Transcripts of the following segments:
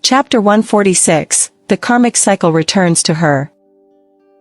Chapter 146, The Karmic Cycle Returns to Her.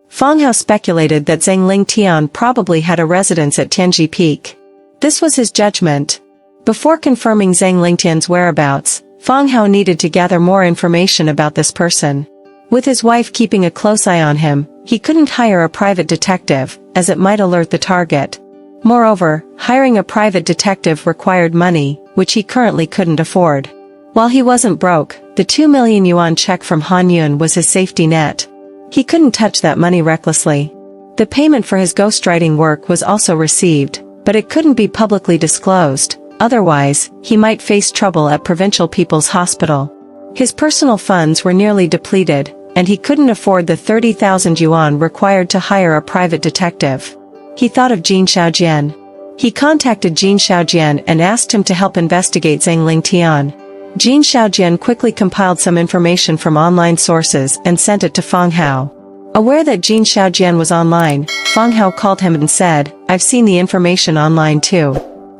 Fang Hao speculated that Zhang Lingtian probably had a residence at Tianji Peak. This was his judgment. Before confirming Zhang Lingtian's whereabouts, Fang Hao needed to gather more information about this person. With his wife keeping a close eye on him, he couldn't hire a private detective, as it might alert the target. Moreover, hiring a private detective required money, which he currently couldn't afford. While he wasn't broke, the 2 million yuan check from Han Yun was his safety net. He couldn't touch that money recklessly. The payment for his ghostwriting work was also received, but it couldn't be publicly disclosed, otherwise, he might face trouble at Provincial People's Hospital. His personal funds were nearly depleted, and he couldn't afford the 30,000 yuan required to hire a private detective. He thought of Jin Xiaojian. He contacted Jin Xiaojian and asked him to help investigate Zhang Lingtian. Jin Xiaojian quickly compiled some information from online sources and sent it to Fang Hao. Aware that Jin Xiaojian was online, Fang Hao called him and said, "I've seen the information online too.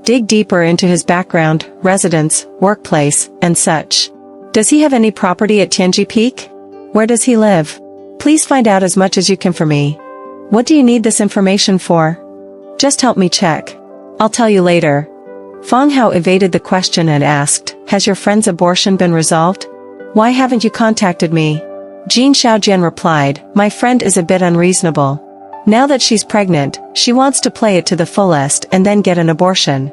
Dig deeper into his background, residence, workplace, and such. Does he have any property at Tianji Peak? Where does he live? Please find out as much as you can for me. What do you need this information for? Just help me check. I'll tell you later." Fang Hao evaded the question and asked, "Has your friend's abortion been resolved? Why haven't you contacted me?" Jin Xiaojian replied, "My friend is a bit unreasonable. Now that she's pregnant, she wants to play it to the fullest and then get an abortion.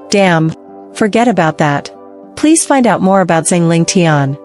Damn. Forget about that. Please find out more about Zhang Lingtian."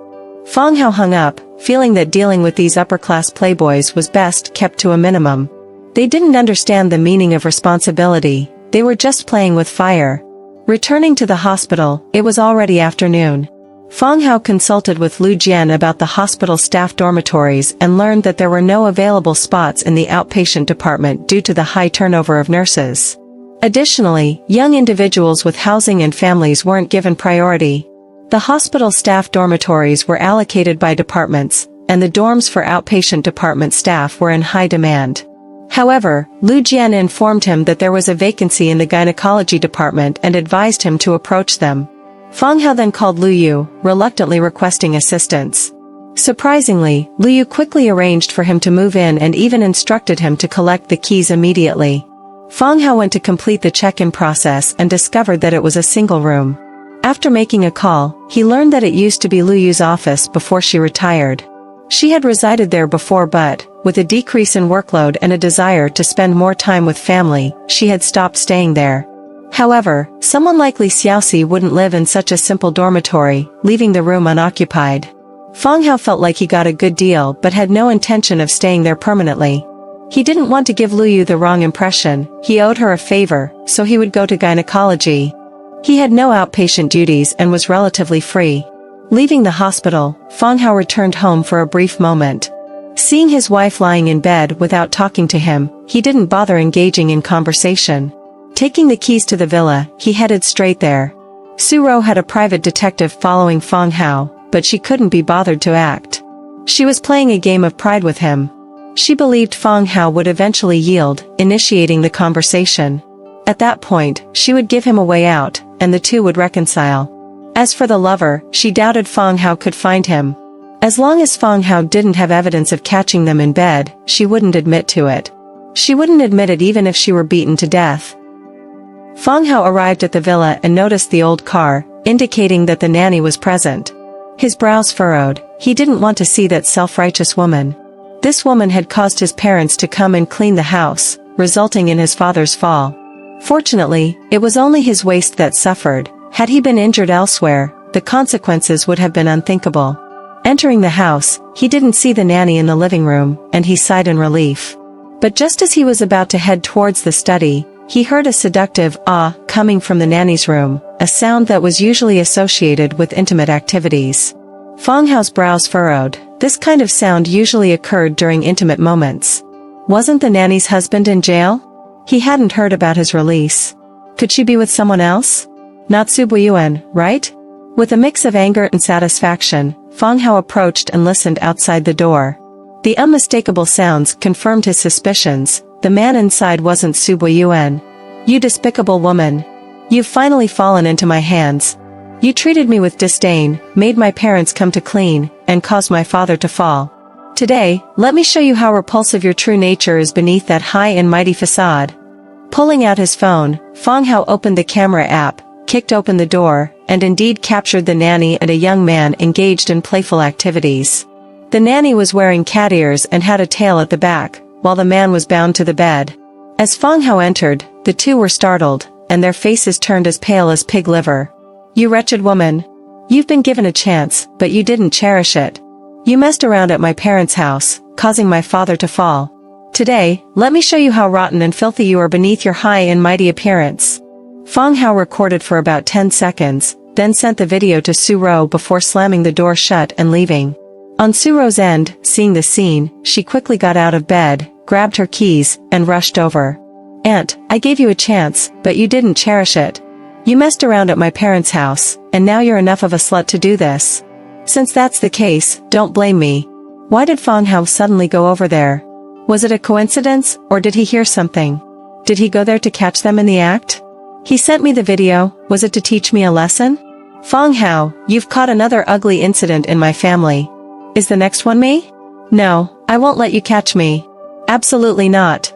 Fang Hao hung up, feeling that dealing with these upper-class playboys was best kept to a minimum. They didn't understand the meaning of responsibility, they were just playing with fire. Returning to the hospital, it was already afternoon. Fang Hao consulted with Lu Jian about the hospital staff dormitories and learned that there were no available spots in the outpatient department due to the high turnover of nurses. Additionally, young individuals with housing and families weren't given priority. The hospital staff dormitories were allocated by departments, and the dorms for outpatient department staff were in high demand. However, Lu Jian informed him that there was a vacancy in the gynecology department and advised him to approach them. Fang Hao then called Lu Yu, reluctantly requesting assistance. Surprisingly, Lu Yu quickly arranged for him to move in and even instructed him to collect the keys immediately. Fang Hao went to complete the check-in process and discovered that it was a single room. After making a call, he learned that it used to be Lu Yu's office before she retired. She had resided there before but, with a decrease in workload and a desire to spend more time with family, she had stopped staying there. However, someone like Li Xiaoxi wouldn't live in such a simple dormitory, leaving the room unoccupied. Fang Hao felt like he got a good deal but had no intention of staying there permanently. He didn't want to give Lu Yu the wrong impression, he owed her a favor, so he would go to gynecology. He had no outpatient duties and was relatively free. Leaving the hospital, Fang Hao returned home for a brief moment. Seeing his wife lying in bed without talking to him, he didn't bother engaging in conversation. Taking the keys to the villa, he headed straight there. Su Ro had a private detective following Fang Hao, but she couldn't be bothered to act. She was playing a game of pride with him. She believed Fang Hao would eventually yield, initiating the conversation. At that point, she would give him a way out, and the two would reconcile. As for the lover, she doubted Fang Hao could find him. As long as Fang Hao didn't have evidence of catching them in bed, she wouldn't admit to it. She wouldn't admit it even if she were beaten to death. Fang Hao arrived at the villa and noticed the old car, indicating that the nanny was present. His brows furrowed, he didn't want to see that self-righteous woman. This woman had caused his parents to come and clean the house, resulting in his father's fall. Fortunately, it was only his waist that suffered. Had he been injured elsewhere, the consequences would have been unthinkable. Entering the house, he didn't see the nanny in the living room, and he sighed in relief. But just as he was about to head towards the study, he heard a seductive "ah" coming from the nanny's room, a sound that was usually associated with intimate activities. Fang Hao's brows furrowed. This kind of sound usually occurred during intimate moments. Wasn't the nanny's husband in jail? He hadn't heard about his release. Could she be with someone else? Not Su Buiyuan, right? With a mix of anger and satisfaction, Fang Hao approached and listened outside the door. The unmistakable sounds confirmed his suspicions. The man inside wasn't Su Buiyuan. "You despicable woman. You've finally fallen into my hands. You treated me with disdain, made my parents come to clean, and caused my father to fall. Today, let me show you how repulsive your true nature is beneath that high and mighty facade. Pulling out his phone, Fang Hao opened the camera app, kicked open the door, and indeed captured the nanny and a young man engaged in playful activities. The nanny was wearing cat ears and had a tail at the back, while the man was bound to the bed. As Fang Hao entered, the two were startled, and their faces turned as pale as pig liver. "You wretched woman. You've been given a chance, but you didn't cherish it. You messed around at my parents' house, causing my father to fall. Today, let me show you how rotten and filthy you are beneath your high and mighty appearance." Fang Hao recorded for about 10 seconds, then sent the video to Suro before slamming the door shut and leaving. On Suro's end, seeing the scene, she quickly got out of bed, grabbed her keys, and rushed over. "Aunt, I gave you a chance, but you didn't cherish it. You messed around at my parents' house, and now you're enough of a slut to do this. Since that's the case, don't blame me." Why did Fang Hao suddenly go over there? Was it a coincidence, or did he hear something? Did he go there to catch them in the act? He sent me the video, was it to teach me a lesson? Fang Hao, you've caught another ugly incident in my family. Is the next one me? No, I won't let you catch me. Absolutely not.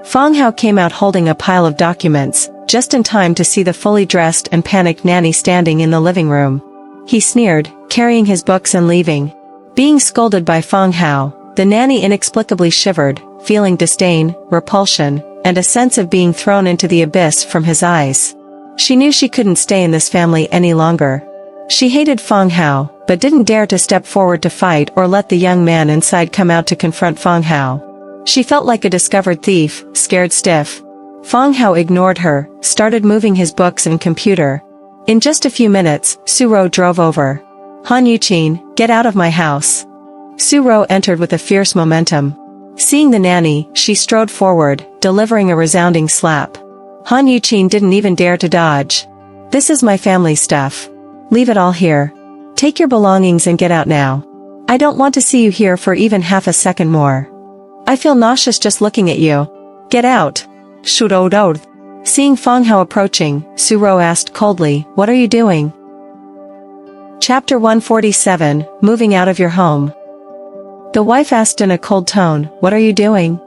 Fang Hao came out holding a pile of documents, just in time to see the fully dressed and panicked nanny standing in the living room. He sneered, carrying his books and leaving. Being scolded by Fang Hao, the nanny inexplicably shivered, feeling disdain, repulsion, and a sense of being thrown into the abyss from his eyes. She knew she couldn't stay in this family any longer. She hated Fang Hao, but didn't dare to step forward to fight or let the young man inside come out to confront Fang Hao. She felt like a discovered thief, scared stiff. Fang Hao ignored her, started moving his books and computer. In just a few minutes, Suro drove over. "Han Yuqin, get out of my house." Suro entered with a fierce momentum. Seeing the nanny, she strode forward, delivering a resounding slap. Han Yuqin didn't even dare to dodge. "This is my family stuff. Leave it all here. Take your belongings and get out now. I don't want to see you here for even half a second more. I feel nauseous just looking at you. Get out." Shudodod. Seeing Fang Hao approaching, Suro asked coldly, "What are you doing?" Chapter 147, Moving Out of Your Home. The wife asked in a cold tone, "What are you doing?"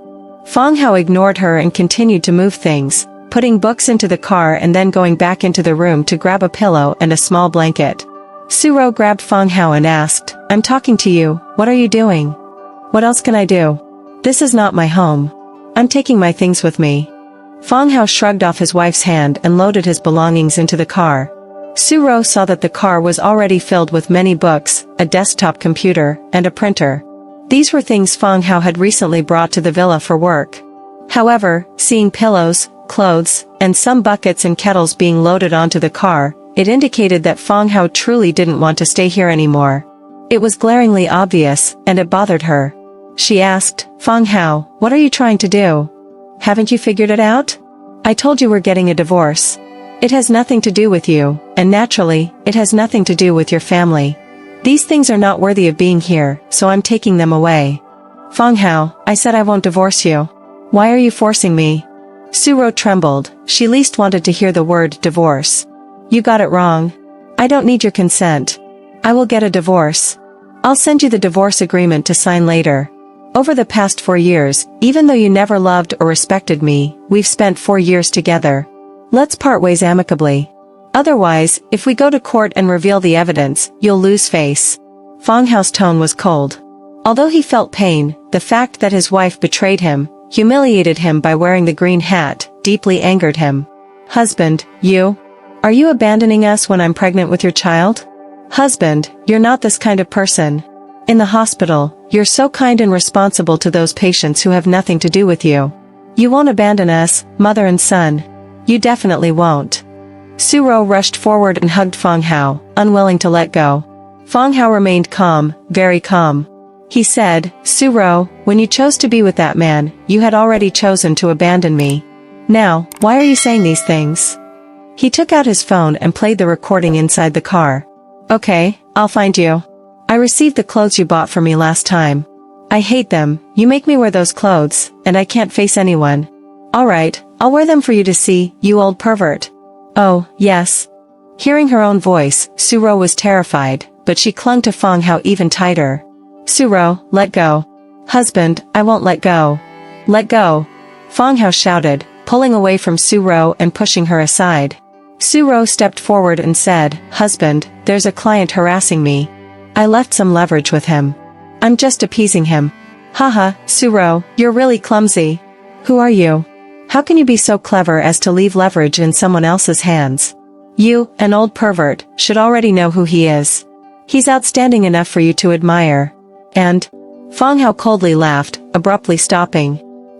Fang Hao ignored her and continued to move things, putting books into the car and then going back into the room to grab a pillow and a small blanket. Suro grabbed Fang Hao and asked, "I'm talking to you, what are you doing?" "What else can I do? This is not my home. I'm taking my things with me." Fang Hao shrugged off his wife's hand and loaded his belongings into the car. Suro saw that the car was already filled with many books, a desktop computer, and a printer. These were things Fang Hao had recently brought to the villa for work. However, seeing pillows, clothes, and some buckets and kettles being loaded onto the car, it indicated that Fang Hao truly didn't want to stay here anymore. It was glaringly obvious, and it bothered her. She asked, "Fang Hao, what are you trying to do? Haven't you figured it out? I told you we're getting a divorce. It has nothing to do with you, and naturally, it has nothing to do with your family. These things are not worthy of being here, so I'm taking them away." "Fang Hao, I said I won't divorce you. Why are you forcing me?" Suro trembled, she least wanted to hear the word divorce. "You got it wrong. I don't need your consent. I will get a divorce. I'll send you the divorce agreement to sign later. Over the past 4 years, even though you never loved or respected me, we've spent 4 years together. Let's part ways amicably. Otherwise, if we go to court and reveal the evidence, you'll lose face." Fang Hao's tone was cold. Although he felt pain, the fact that his wife betrayed him, humiliated him by wearing the green hat, deeply angered him. "Husband, are you abandoning us when I'm pregnant with your child? Husband, you're not this kind of person. In the hospital, you're so kind and responsible to those patients who have nothing to do with you. You won't abandon us, mother and son. You definitely won't." Suro rushed forward and hugged Fang Hao, unwilling to let go. Fang Hao remained calm, very calm. He said, "Suro, when you chose to be with that man, you had already chosen to abandon me. Now, why are you saying these things?" He took out his phone and played the recording inside the car. "Okay, I'll find you. I received the clothes you bought for me last time. I hate them, you make me wear those clothes, and I can't face anyone. Alright, I'll wear them for you to see, you old pervert." "Oh, yes." Hearing her own voice, Suro was terrified, but she clung to Fang Hao even tighter. "Suro, let go. Husband, I won't let go. Let go." Fang Hao shouted, pulling away from Suro and pushing her aside. Suro stepped forward and said, "Husband, there's a client harassing me. I left some leverage with him. I'm just appeasing him." "Haha, Suro, you're really clumsy. Who are you? How can you be so clever as to leave leverage in someone else's hands? You, an old pervert, should already know who he is. He's outstanding enough for you to admire." And Fang Hao coldly laughed, abruptly stopping.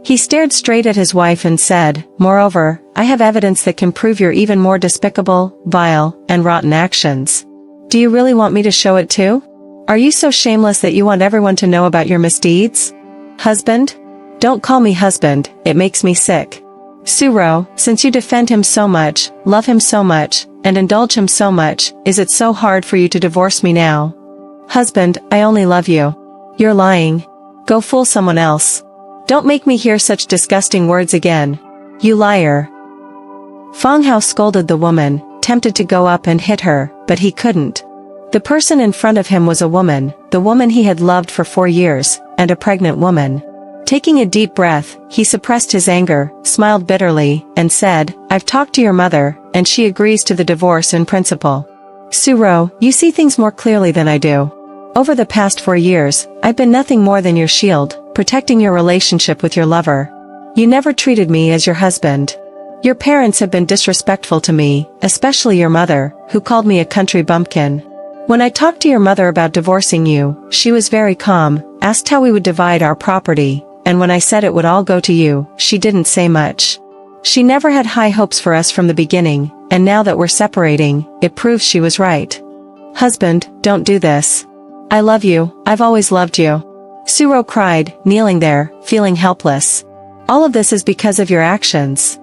He stared straight at his wife and said, "Moreover, I have evidence that can prove your even more despicable, vile, and rotten actions. Do you really want me to show it too? Are you so shameless that you want everyone to know about your misdeeds? Husband? Don't call me husband, it makes me sick. Suro, since you defend him so much, love him so much, and indulge him so much, is it so hard for you to divorce me now? Husband, I only love you. You're lying. Go fool someone else. Don't make me hear such disgusting words again. You liar." Fang Hao scolded the woman, tempted to go up and hit her, but he couldn't. The person in front of him was a woman, the woman he had loved for 4 years, and a pregnant woman. Taking a deep breath, he suppressed his anger, smiled bitterly, and said, "I've talked to your mother, and she agrees to the divorce in principle. Suro, you see things more clearly than I do. Over the past 4 years, I've been nothing more than your shield, protecting your relationship with your lover. You never treated me as your husband. Your parents have been disrespectful to me, especially your mother, who called me a country bumpkin. When I talked to your mother about divorcing you, she was very calm, asked how we would divide our property, and when I said it would all go to you, she didn't say much. She never had high hopes for us from the beginning, and now that we're separating, it proves she was right. Husband, don't do this. I love you, I've always loved you." Suro cried, kneeling there, feeling helpless. "All of this is because of your actions."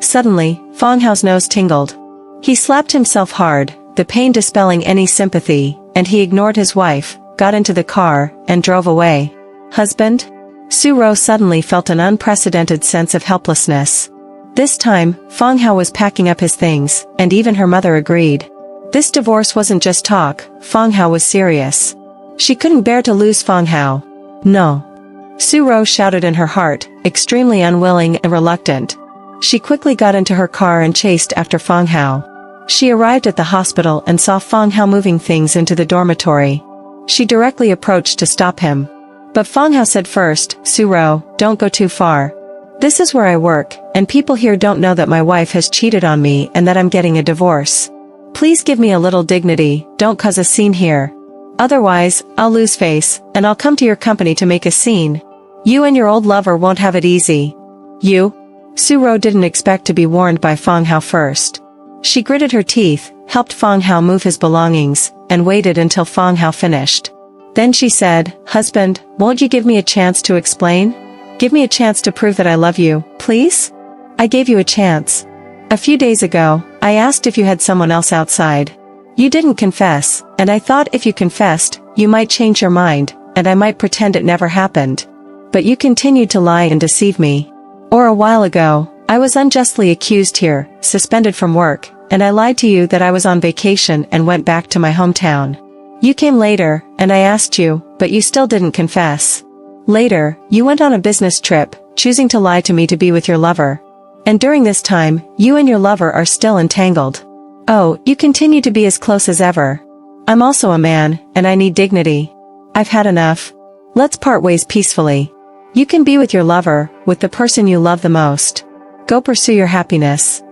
Suddenly, Fang Hao's nose tingled. He slapped himself hard, the pain dispelling any sympathy, and he ignored his wife, got into the car, and drove away. "Husband?" Suro suddenly felt an unprecedented sense of helplessness. This time, Fang Hao was packing up his things, and even her mother agreed. This divorce wasn't just talk, Fang Hao was serious. She couldn't bear to lose Fang Hao. "No." Suro shouted in her heart, extremely unwilling and reluctant. She quickly got into her car and chased after Fang Hao. She arrived at the hospital and saw Fang Hao moving things into the dormitory. She directly approached to stop him. But Fang Hao said first, "Suro, don't go too far. This is where I work, and people here don't know that my wife has cheated on me and that I'm getting a divorce. Please give me a little dignity, don't cause a scene here. Otherwise, I'll lose face, and I'll come to your company to make a scene. You and your old lover won't have it easy." "You?" Suro didn't expect to be warned by Fang Hao first. She gritted her teeth, helped Fang Hao move his belongings, and waited until Fang Hao finished. Then she said, "Husband, won't you give me a chance to explain? Give me a chance to prove that I love you, please? I gave you a chance. A few days ago, I asked if you had someone else outside. You didn't confess, and I thought if you confessed, you might change your mind, and I might pretend it never happened. But you continued to lie and deceive me. Or a while ago, I was unjustly accused here, suspended from work, and I lied to you that I was on vacation and went back to my hometown. You came later, and I asked you, but you still didn't confess. Later, you went on a business trip, choosing to lie to me to be with your lover. And during this time, you and your lover are still entangled. Oh, you continue to be as close as ever. I'm also a man, and I need dignity. I've had enough. Let's part ways peacefully. You can be with your lover, with the person you love the most. Go pursue your happiness."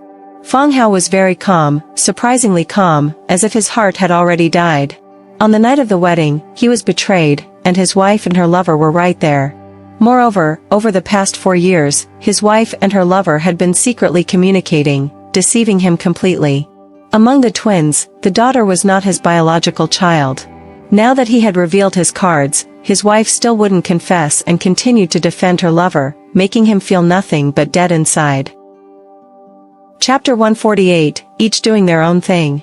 Fang Hao was very calm, surprisingly calm, as if his heart had already died. On the night of the wedding, he was betrayed, and his wife and her lover were right there. Moreover, over the past 4 years, his wife and her lover had been secretly communicating, deceiving him completely. Among the twins, the daughter was not his biological child. Now that he had revealed his cards, his wife still wouldn't confess and continued to defend her lover, making him feel nothing but dead inside. Chapter 148, each doing their own thing.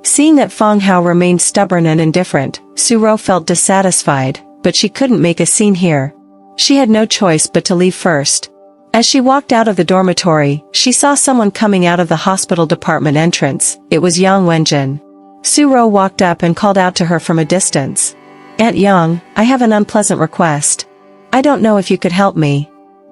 Seeing that Fang Hao remained stubborn and indifferent, Suro felt dissatisfied, but she couldn't make a scene here. She had no choice but to leave first. As she walked out of the dormitory, she saw someone coming out of the hospital department entrance. It was Yang Wenjin. Su-ro walked up and called out to her from a distance. Aunt Yang, I have an unpleasant request. I don't know if you could help me.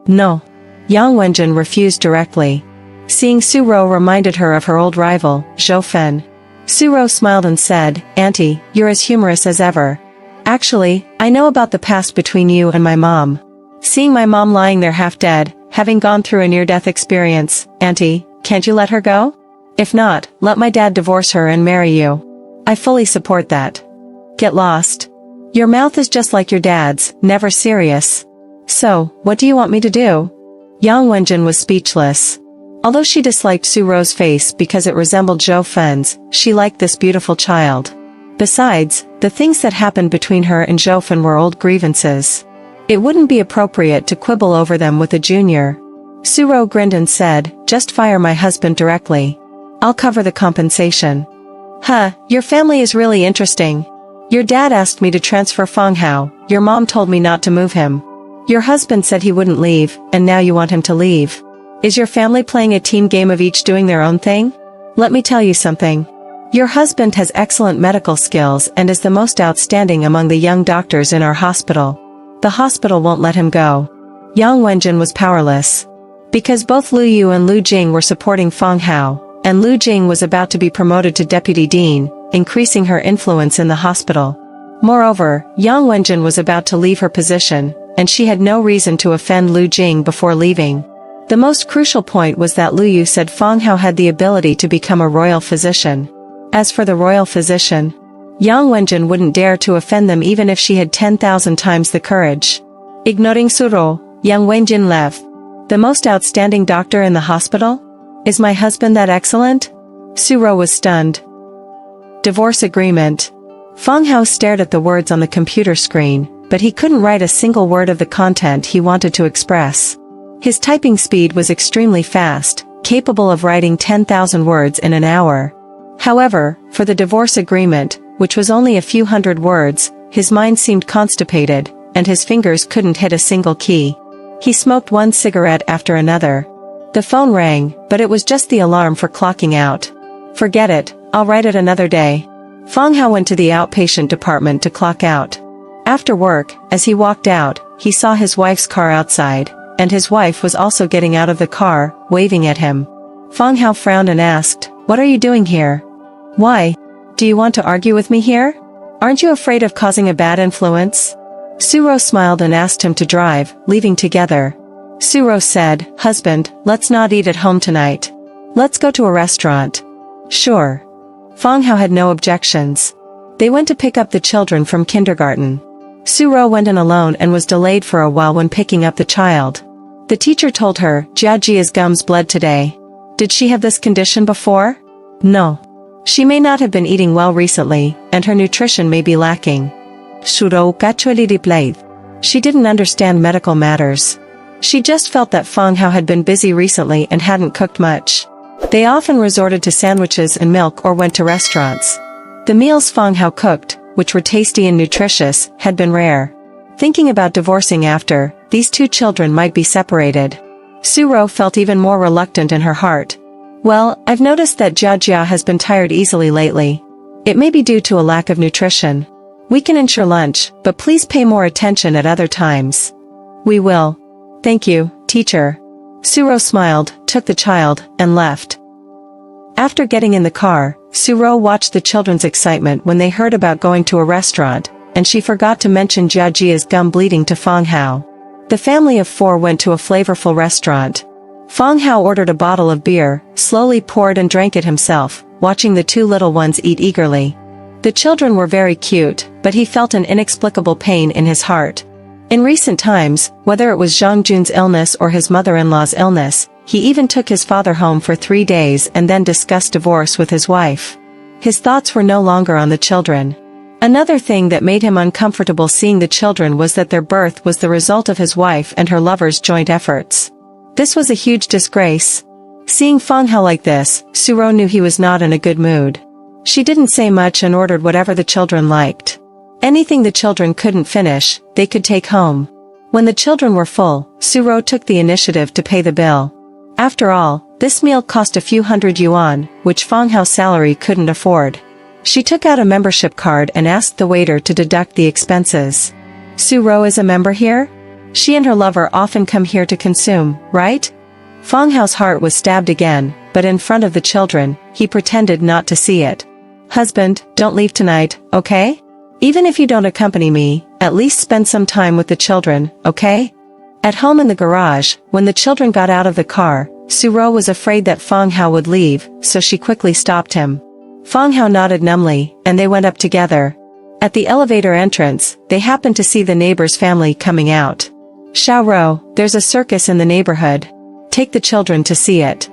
No. Yang Wenjin refused directly. Seeing Su-ro reminded her of her old rival, Zhou Fen. Su-ro smiled and said, Auntie, you're as humorous as ever. Actually, I know about the past between you and my mom. Seeing my mom lying there half dead, having gone through a near-death experience, Auntie, can't you let her go? If not, let my dad divorce her and marry you. I fully support that. Get lost. Your mouth is just like your dad's, never serious. So, what do you want me to do? Yang Wenjin was speechless. Although she disliked Su-ro's face because it resembled Zhou Fen's, she liked this beautiful child. Besides, the things that happened between her and Zhou Fen were old grievances. It wouldn't be appropriate to quibble over them with a junior. Su-ro grinned and said, just fire my husband directly. I'll cover the compensation. Huh, your family is really interesting. Your dad asked me to transfer Fang Hao, your mom told me not to move him. Your husband said he wouldn't leave, and now you want him to leave. Is your family playing a team game of each doing their own thing? Let me tell you something. Your husband has excellent medical skills and is the most outstanding among the young doctors in our hospital. The hospital won't let him go. Yang Wenjin was powerless. Because both Lu Yu and Lu Jing were supporting Fang Hao, and Lu Jing was about to be promoted to deputy dean, increasing her influence in the hospital. Moreover, Yang Wenjin was about to leave her position, and she had no reason to offend Lu Jing before leaving. The most crucial point was that Lu Yu said Fang Hao had the ability to become a royal physician. As for the royal physician, Yang Wenjin wouldn't dare to offend them even if she had 10,000 times the courage. Ignoring Su-ro, Yang Wenjin left. The most outstanding doctor in the hospital? Is my husband that excellent? Su-ro was stunned. Divorce agreement. Fang Hao stared at the words on the computer screen, but he couldn't write a single word of the content he wanted to express. His typing speed was extremely fast, capable of writing 10,000 words in an hour. However, for the divorce agreement, which was only a few hundred words, his mind seemed constipated, and his fingers couldn't hit a single key. He smoked one cigarette after another. The phone rang, but it was just the alarm for clocking out. Forget it, I'll write it another day. Fang Hao went to the outpatient department to clock out. After work, as he walked out, he saw his wife's car outside, and his wife was also getting out of the car, waving at him. Fang Hao frowned and asked, "What are you doing here? Why? Do you want to argue with me here? Aren't you afraid of causing a bad influence?" Su-ro smiled and asked him to drive, leaving together. Su-ro said, "Husband, let's not eat at home tonight. Let's go to a restaurant." Sure. Fang Hao had no objections. They went to pick up the children from kindergarten. Su-ro went in alone and was delayed for a while when picking up the child. The teacher told her, Jia Jia's gums bled today. Did she have this condition before? No. She may not have been eating well recently, and her nutrition may be lacking. Su-ro casually replied. She didn't understand medical matters. She just felt that Fang Hao had been busy recently and hadn't cooked much. They often resorted to sandwiches and milk or went to restaurants. The meals Fang Hao cooked, which were tasty and nutritious, had been rare. Thinking about divorcing after, these two children might be separated. Su-ro felt even more reluctant in her heart. Well, I've noticed that Jia has been tired easily lately. It may be due to a lack of nutrition. We can ensure lunch, but please pay more attention at other times. We will. Thank you, teacher. Su-ro smiled, took the child, and left. After getting in the car, Su-ro watched the children's excitement when they heard about going to a restaurant, and she forgot to mention Jia Jia's gum bleeding to Fang Hao. The family of 4 went to a flavorful restaurant. Fang Hao ordered a bottle of beer, slowly poured and drank it himself, watching the 2 little ones eat eagerly. The children were very cute, but he felt an inexplicable pain in his heart. In recent times, whether it was Zhang Jun's illness or his mother-in-law's illness, he even took his father home for 3 days and then discussed divorce with his wife. His thoughts were no longer on the children. Another thing that made him uncomfortable seeing the children was that their birth was the result of his wife and her lover's joint efforts. This was a huge disgrace. Seeing Fang Hao like this, Su-ro knew he was not in a good mood. She didn't say much and ordered whatever the children liked. Anything the children couldn't finish, they could take home. When the children were full, Su-ro took the initiative to pay the bill. After all, this meal cost a few hundred yuan, which Fang Hao's salary couldn't afford. She took out a membership card and asked the waiter to deduct the expenses. Su Ro is a member here? She and her lover often come here to consume, right? Fang Hao's heart was stabbed again, but in front of the children, he pretended not to see it. Husband, don't leave tonight, okay? Even if you don't accompany me, at least spend some time with the children, okay? At home in the garage, when the children got out of the car, Su Ro was afraid that Fang Hao would leave, so she quickly stopped him. Fang Hao nodded numbly, and they went up together. At the elevator entrance, they happened to see the neighbor's family coming out. Xiao Ro, there's a circus in the neighborhood. Take the children to see it.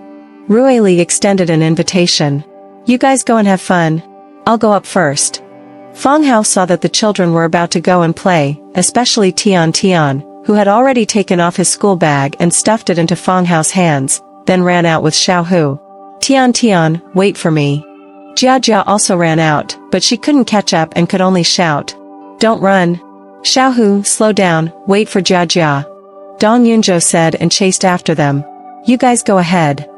Rue Li extended an invitation. You guys go and have fun. I'll go up first. Fang Hao saw that the children were about to go and play, especially Tian, who had already taken off his school bag and stuffed it into Fang Hao's hands, then ran out with Xiao Hu. Tian, wait for me. Jia also ran out, but she couldn't catch up and could only shout. Don't run. Xiao Hu, slow down, wait for Jia. Dong Yunzhou said and chased after them. You guys go ahead.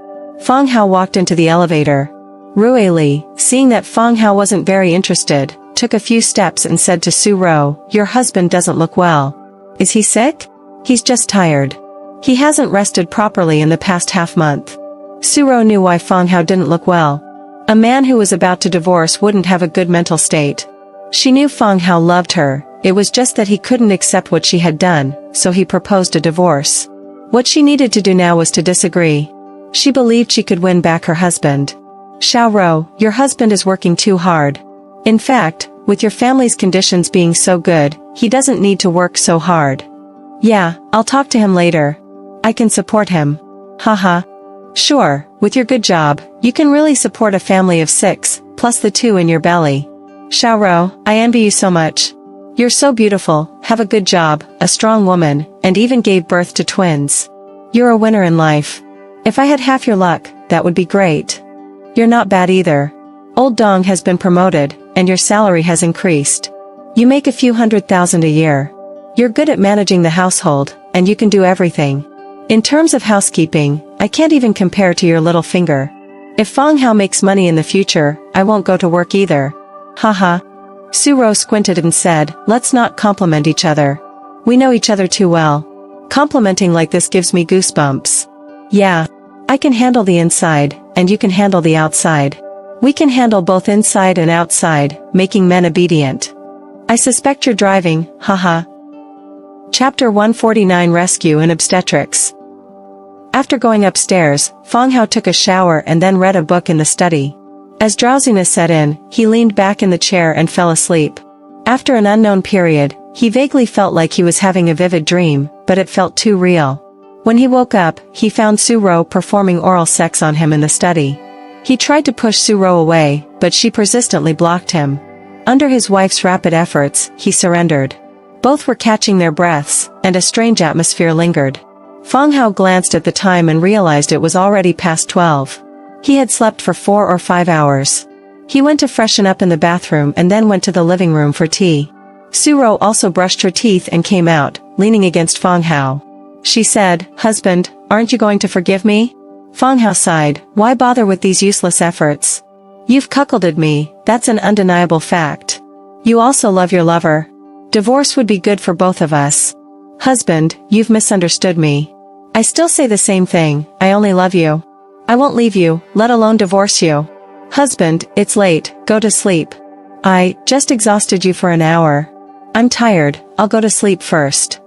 Fang Hao walked into the elevator. Rue Li, seeing that Fang Hao wasn't very interested, took a few steps and said to Su Ro, your husband doesn't look well. Is he sick? He's just tired. He hasn't rested properly in the past half-month. Su Ro knew why Fang Hao didn't look well. A man who was about to divorce wouldn't have a good mental state. She knew Fang Hao loved her, it was just that he couldn't accept what she had done, so he proposed a divorce. What she needed to do now was to disagree. She believed she could win back her husband. Xiao Ro, your husband is working too hard. In fact, with your family's conditions being so good, he doesn't need to work so hard. Yeah, I'll talk to him later. I can support him. Haha. Sure, with your good job, you can really support a family of 6, plus the 2 in your belly. Xiao Ro, I envy you so much. You're so beautiful, have a good job, a strong woman, and even gave birth to twins. You're a winner in life. If I had half your luck, that would be great. You're not bad either. Old Dong has been promoted, and your salary has increased. You make a few $100,000 a year. You're good at managing the household, and you can do everything. In terms of housekeeping, I can't even compare to your little finger. If Fang Hao makes money in the future, I won't go to work either. Haha. Su Ro squinted and said, let's not compliment each other. We know each other too well. Complimenting like this gives me goosebumps. Yeah. I can handle the inside, and you can handle the outside. We can handle both inside and outside, making men obedient. I suspect you're driving, haha. Chapter 149 Rescue in Obstetrics. After going upstairs, Fang Hao took a shower and then read a book in the study. As drowsiness set in, he leaned back in the chair and fell asleep. After an unknown period, he vaguely felt like he was having a vivid dream, but it felt too real. When he woke up, he found Su Ro performing oral sex on him in the study. He tried to push Su Ro away, but she persistently blocked him. Under his wife's rapid efforts, he surrendered. Both were catching their breaths, and a strange atmosphere lingered. Fang Hao glanced at the time and realized it was already past 12. He had slept for 4 or 5 hours. He went to freshen up in the bathroom and then went to the living room for tea. Su Ro also brushed her teeth and came out, leaning against Fang Hao. She said, husband, aren't you going to forgive me? Fang Hao sighed, why bother with these useless efforts? You've cuckolded me, that's an undeniable fact. You also love your lover. Divorce would be good for both of us. Husband, you've misunderstood me. I still say the same thing, I only love you. I won't leave you, let alone divorce you. Husband, it's late, go to sleep. I just exhausted you for an hour. I'm tired, I'll go to sleep first.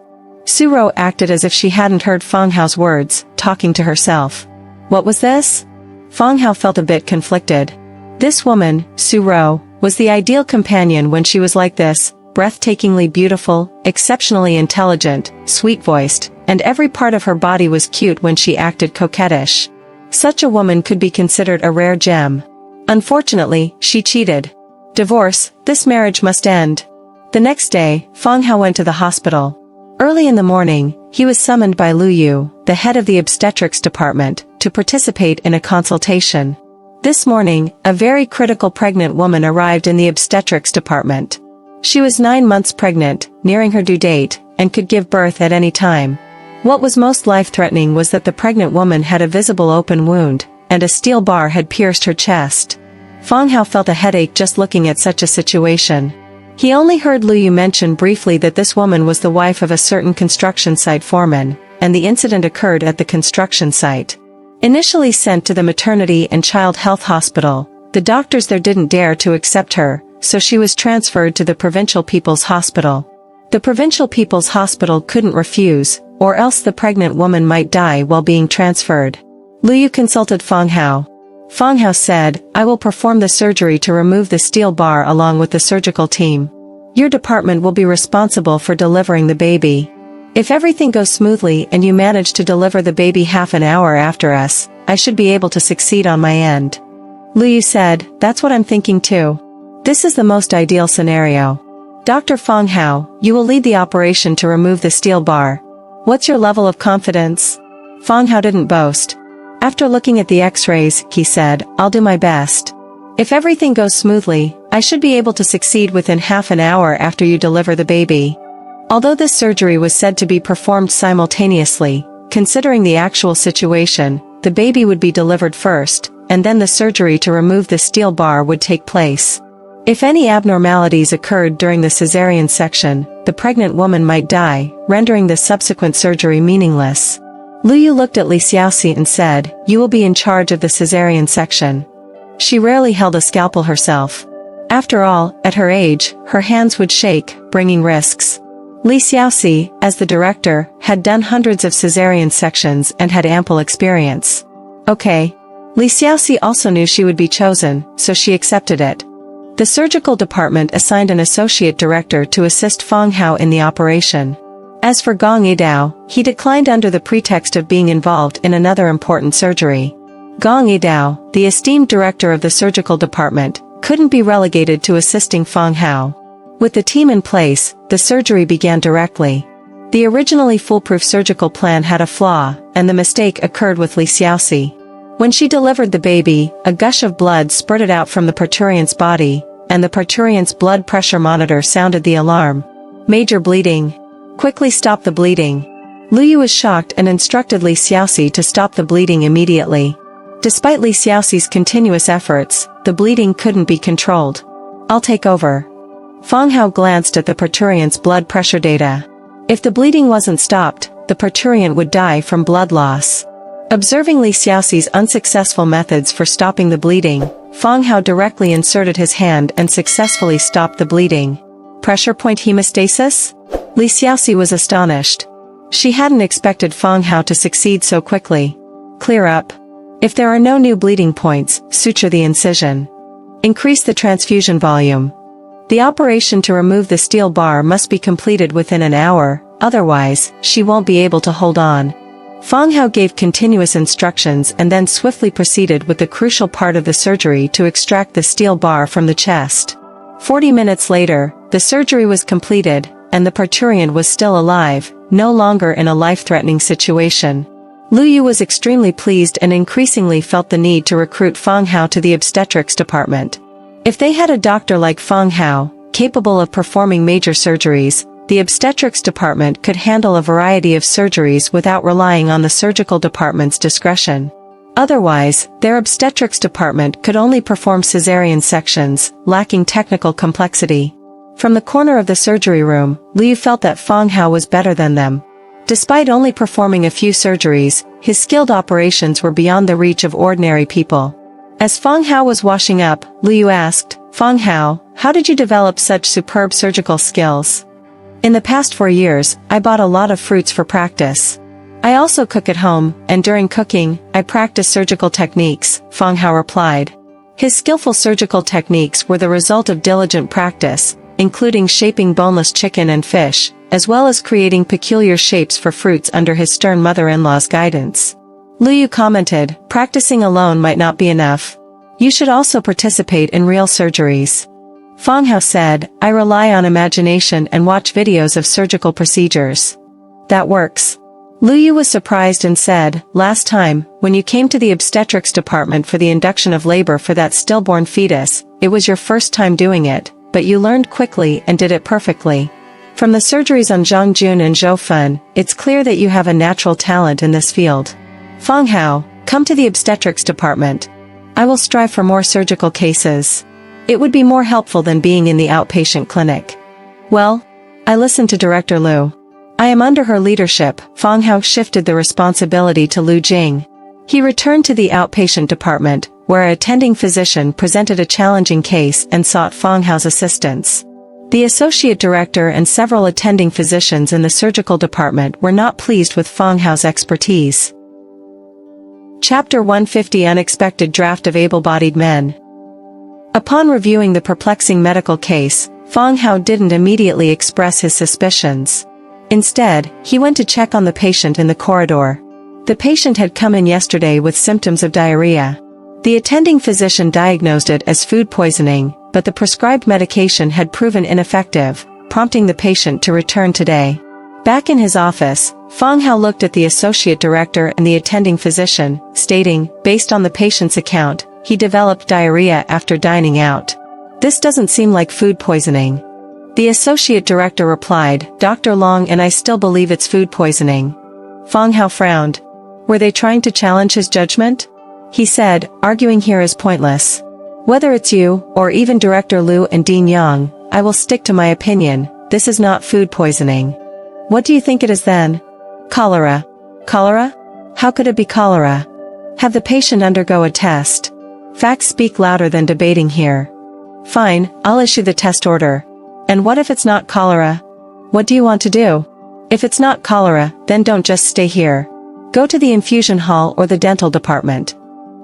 Su Ro acted as if she hadn't heard Fang Hao's words, talking to herself. What was this? Fang Hao felt a bit conflicted. This woman, Su Ro, was the ideal companion when she was like this, breathtakingly beautiful, exceptionally intelligent, sweet-voiced, and every part of her body was cute when she acted coquettish. Such a woman could be considered a rare gem. Unfortunately, she cheated. Divorce, this marriage must end. The next day, Fang Hao went to the hospital. Early in the morning, he was summoned by Lu Yu, the head of the obstetrics department, to participate in a consultation. This morning, a very critical pregnant woman arrived in the obstetrics department. She was 9 months pregnant, nearing her due date, and could give birth at any time. What was most life-threatening was that the pregnant woman had a visible open wound, and a steel bar had pierced her chest. Fang Hao felt a headache just looking at such a situation. He only heard Lu Yu mention briefly that this woman was the wife of a certain construction site foreman, and the incident occurred at the construction site. Initially sent to the maternity and child health hospital, the doctors there didn't dare to accept her, so she was transferred to the Provincial People's Hospital. The Provincial People's Hospital couldn't refuse, or else the pregnant woman might die while being transferred. Lu Yu consulted Fang Hao. Fang Hao said, "I will perform the surgery to remove the steel bar along with the surgical team. Your department will be responsible for delivering the baby. If everything goes smoothly and you manage to deliver the baby half an hour after us, I should be able to succeed on my end." Lu Yu said, "That's what I'm thinking too. This is the most ideal scenario. Dr. Fang Hao, you will lead the operation to remove the steel bar. What's your level of confidence?" Fang Hao didn't boast. After looking at the x-rays, he said, "I'll do my best. If everything goes smoothly, I should be able to succeed within half an hour after you deliver the baby." Although this surgery was said to be performed simultaneously, considering the actual situation, the baby would be delivered first, and then the surgery to remove the steel bar would take place. If any abnormalities occurred during the cesarean section, the pregnant woman might die, rendering the subsequent surgery meaningless. Lu Yu looked at Li Xiaoxi and said, "You will be in charge of the cesarean section." She rarely held a scalpel herself. After all, at her age, her hands would shake, bringing risks. Li Xiaoxi, as the director, had done hundreds of cesarean sections and had ample experience. Okay. Li Xiaoxi also knew she would be chosen, so she accepted it. The surgical department assigned an associate director to assist Fang Hao in the operation. As for Gong Yidao, he declined under the pretext of being involved in another important surgery. Gong Yidao, the esteemed director of the surgical department, couldn't be relegated to assisting Fang Hao. With the team in place, the surgery began directly. The originally foolproof surgical plan had a flaw, and the mistake occurred with Li Xiaoxi. When she delivered the baby, a gush of blood spurted out from the parturient's body, and the parturient's blood pressure monitor sounded the alarm. Major bleeding. Quickly stop the bleeding. Lu Yu was shocked and instructed Li Xiaoxi to stop the bleeding immediately. Despite Li Xiaoxi's continuous efforts, the bleeding couldn't be controlled. "I'll take over." Fang Hao glanced at the parturient's blood pressure data. If the bleeding wasn't stopped, the parturient would die from blood loss. Observing Li Xiaoxi's unsuccessful methods for stopping the bleeding, Fang Hao directly inserted his hand and successfully stopped the bleeding. Pressure point hemostasis? Li Xiaoxi was astonished. She hadn't expected Fang Hao to succeed so quickly. Clear up. If there are no new bleeding points, suture the incision. Increase the transfusion volume. The operation to remove the steel bar must be completed within an hour, otherwise, she won't be able to hold on. Fang Hao gave continuous instructions and then swiftly proceeded with the crucial part of the surgery to extract the steel bar from the chest. 40 minutes later, the surgery was completed, and the parturient was still alive, no longer in a life-threatening situation. Lu Yu was extremely pleased and increasingly felt the need to recruit Fang Hao to the obstetrics department. If they had a doctor like Fang Hao, capable of performing major surgeries, the obstetrics department could handle a variety of surgeries without relying on the surgical department's discretion. Otherwise, their obstetrics department could only perform cesarean sections, lacking technical complexity. From the corner of the surgery room, Lu Yu felt that Fang Hao was better than them. Despite only performing a few surgeries, his skilled operations were beyond the reach of ordinary people. As Fang Hao was washing up, Lu Yu asked, "Fang Hao, how did you develop such superb surgical skills?" "In the past 4 years, I bought a lot of fruits for practice. I also cook at home, and during cooking, I practice surgical techniques," Fang Hao replied. His skillful surgical techniques were the result of diligent practice, including shaping boneless chicken and fish, as well as creating peculiar shapes for fruits under his stern mother-in-law's guidance. Lu Yu commented, "Practicing alone might not be enough. You should also participate in real surgeries." Fang Hao said, "I rely on imagination and watch videos of surgical procedures." "That works." Lu Yu was surprised and said, "Last time, when you came to the obstetrics department for the induction of labor for that stillborn fetus, it was your first time doing it, but you learned quickly and did it perfectly. From the surgeries on Zhang Jun and Zhou Fen, it's clear that you have a natural talent in this field. Fang Hao, come to the obstetrics department." I will strive for more surgical cases. It would be more helpful than being in the outpatient clinic. Well, I listened to Director Liu. I am under her leadership. Fang Hao shifted the responsibility to Lu Jing. He returned to the outpatient department, where an attending physician presented a challenging case and sought Fang Hao's assistance. The associate director and several attending physicians in the surgical department were not pleased with Fang Hao's expertise. Chapter 150 Unexpected Draft of Able-Bodied Men. Upon reviewing the perplexing medical case, Fang Hao didn't immediately express his suspicions. Instead, he went to check on the patient in the corridor. The patient had come in yesterday with symptoms of diarrhea. The attending physician diagnosed it as food poisoning, but the prescribed medication had proven ineffective, prompting the patient to return today. Back in his office, Fang Hao looked at the associate director and the attending physician, stating, based on the patient's account, he developed diarrhea after dining out. This doesn't seem like food poisoning. The associate director replied, Dr. Long and I still believe it's food poisoning. Fang Hao frowned. Were they trying to challenge his judgment? He said, arguing here is pointless. Whether it's you, or even Director Liu and Dean Yang, I will stick to my opinion, this is not food poisoning. What do you think it is then? Cholera. Cholera? How could it be cholera? Have the patient undergo a test. Facts speak louder than debating here. Fine, I'll issue the test order. And what if it's not cholera? What do you want to do? If it's not cholera, then don't just stay here. Go to the infusion hall or the dental department.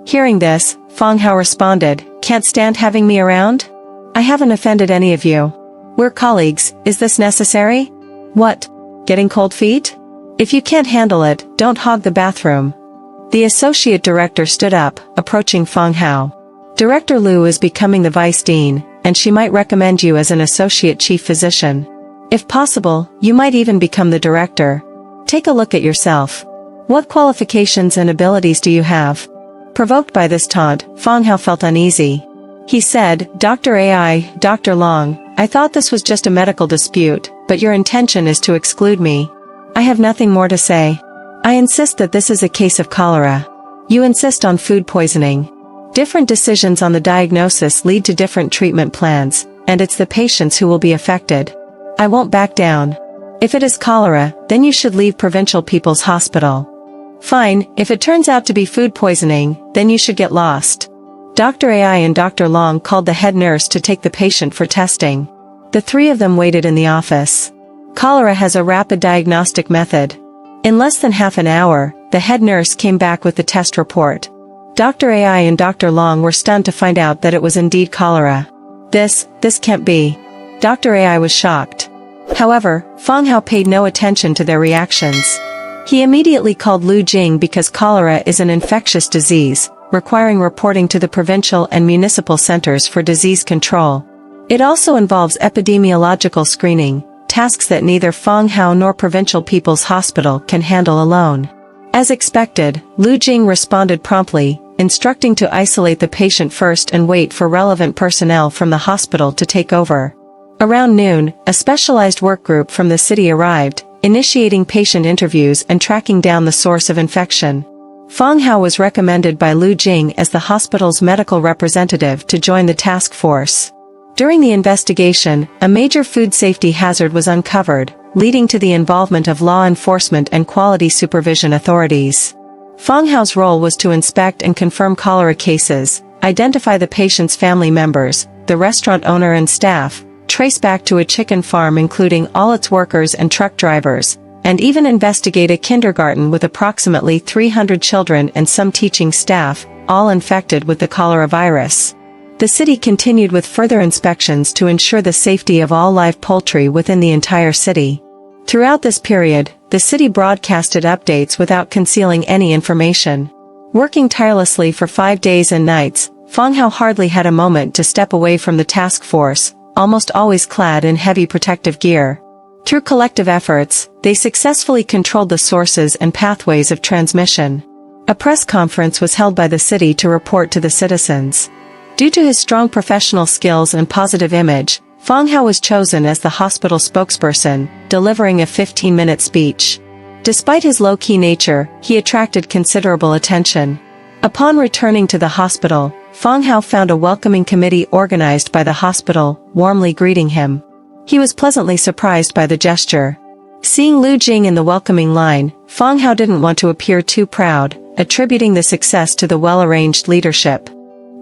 Hearing this, Fang Hao responded, can't stand having me around? I haven't offended any of you. We're colleagues, is this necessary? What? Getting cold feet? If you can't handle it, don't hog the bathroom. The associate director stood up, approaching Fang Hao. Director Liu is becoming the vice dean, and she might recommend you as an associate chief physician. If possible, you might even become the director. Take a look at yourself. What qualifications and abilities do you have? Provoked by this taunt, Fang Hao felt uneasy. He said, Dr. Dr. Long, I thought this was just a medical dispute, but your intention is to exclude me. I have nothing more to say. I insist that this is a case of cholera. You insist on food poisoning. Different decisions on the diagnosis lead to different treatment plans, and it's the patients who will be affected. I won't back down. If it is cholera, then you should leave Provincial People's Hospital. Fine, if it turns out to be food poisoning, then you should get lost. Dr. and Dr. Long called the head nurse to take the patient for testing. The three of them waited in the office. Cholera has a rapid diagnostic method. In less than half an hour, the head nurse came back with the test report. Dr. and Dr. Long were stunned to find out that it was indeed cholera. This can't be. Dr. was shocked. However, Fang Hao paid no attention to their reactions. He immediately called Lu Jing because cholera is an infectious disease, requiring reporting to the provincial and municipal centers for disease control. It also involves epidemiological screening, tasks that neither Fang Hao nor Provincial People's Hospital can handle alone. As expected, Lu Jing responded promptly, instructing to isolate the patient first and wait for relevant personnel from the hospital to take over. Around noon, a specialized work group from the city arrived, initiating patient interviews and tracking down the source of infection. Fang Hao was recommended by Lu Jing as the hospital's medical representative to join the task force. During the investigation, a major food safety hazard was uncovered, leading to the involvement of law enforcement and quality supervision authorities. Fang Hao's role was to inspect and confirm cholera cases, identify the patient's family members, the restaurant owner and staff, trace back to a chicken farm including all its workers and truck drivers, and even investigate a kindergarten with approximately 300 children and some teaching staff, all infected with the cholera virus. The city continued with further inspections to ensure the safety of all live poultry within the entire city. Throughout this period, the city broadcasted updates without concealing any information. Working tirelessly for 5 days and nights, Fang Hao hardly had a moment to step away from the task force, almost always clad in heavy protective gear. Through collective efforts, they successfully controlled the sources and pathways of transmission. A press conference was held by the city to report to the citizens. Due to his strong professional skills and positive image, Fang Hao was chosen as the hospital spokesperson, delivering a 15-minute speech. Despite his low-key nature, he attracted considerable attention. Upon returning to the hospital, Fang Hao found a welcoming committee organized by the hospital, warmly greeting him. He was pleasantly surprised by the gesture. Seeing Lu Jing in the welcoming line, Fang Hao didn't want to appear too proud, attributing the success to the well-arranged leadership.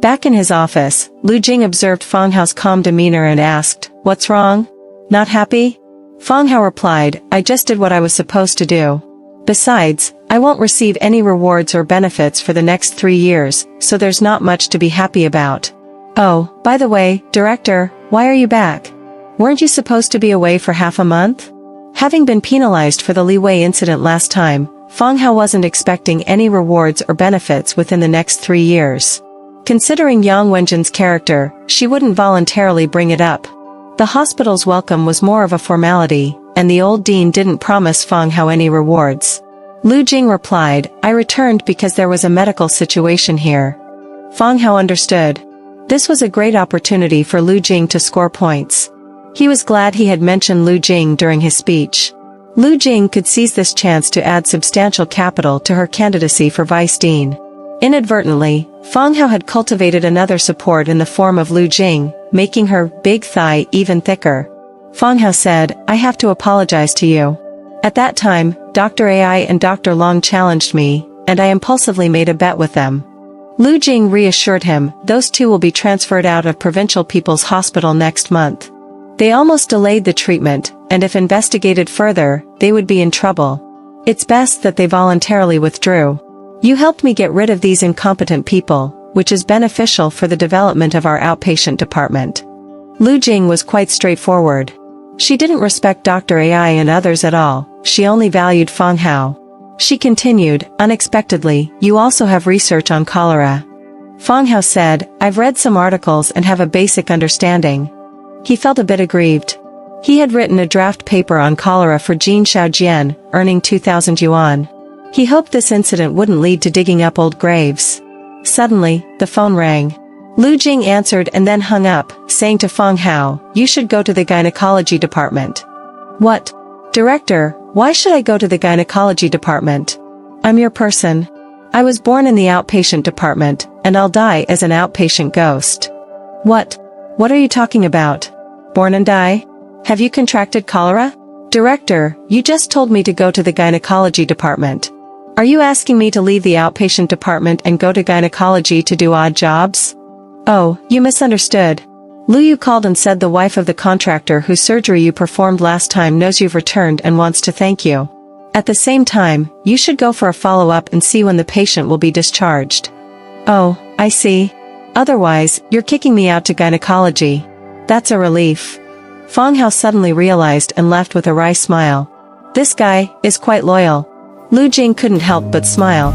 Back in his office, Lu Jing observed Fang Hao's calm demeanor and asked, "What's wrong? Not happy?" Fang Hao replied, "I just did what I was supposed to do. Besides, I won't receive any rewards or benefits for the next 3 years, so there's not much to be happy about. Oh, by the way, Director, why are you back? Weren't you supposed to be away for half a month?" Having been penalized for the Li Wei incident last time, Fang Hao wasn't expecting any rewards or benefits within the next 3 years. Considering Yang Wenjin's character, she wouldn't voluntarily bring it up. The hospital's welcome was more of a formality, and the old dean didn't promise Fang Hao any rewards. Lu Jing replied, "I returned because there was a medical situation here." Fang Hao understood. This was a great opportunity for Lu Jing to score points. He was glad he had mentioned Lu Jing during his speech. Lu Jing could seize this chance to add substantial capital to her candidacy for vice dean. Inadvertently, Fang Hao had cultivated another support in the form of Lu Jing, making her big thigh even thicker. Fang Hao said, "I have to apologize to you. At that time, Dr. Ai and Dr. Long challenged me, and I impulsively made a bet with them." Lu Jing reassured him, "Those two will be transferred out of Provincial People's Hospital next month. They almost delayed the treatment, and if investigated further, they would be in trouble. It's best that they voluntarily withdrew. You helped me get rid of these incompetent people, which is beneficial for the development of our outpatient department." Lu Jing was quite straightforward. She didn't respect Dr. Ai and others at all, she only valued Fang Hao. She continued, "Unexpectedly, you also have research on cholera." Fang Hao said, "I've read some articles and have a basic understanding." He felt a bit aggrieved. He had written a draft paper on cholera for Jin Shaojian, earning 2,000 yuan. He hoped this incident wouldn't lead to digging up old graves. Suddenly, the phone rang. Lu Jing answered and then hung up, saying to Fang Hao, "You should go to the gynecology department." "What? Director, why should I go to the gynecology department? I'm your person. I was born in the outpatient department, and I'll die as an outpatient ghost." "What? What are you talking about? Born and die? Have you contracted cholera?" "Director, you just told me to go to the gynecology department. Are you asking me to leave the outpatient department and go to gynecology to do odd jobs?" "Oh, you misunderstood. Lu Yu called and said the wife of the contractor whose surgery you performed last time knows you've returned and wants to thank you. At the same time, you should go for a follow-up and see when the patient will be discharged." "Oh, I see. Otherwise, you're kicking me out to gynecology. That's a relief." Fang Hao suddenly realized and left with a wry smile. This guy is quite loyal. Lu Jing couldn't help but smile.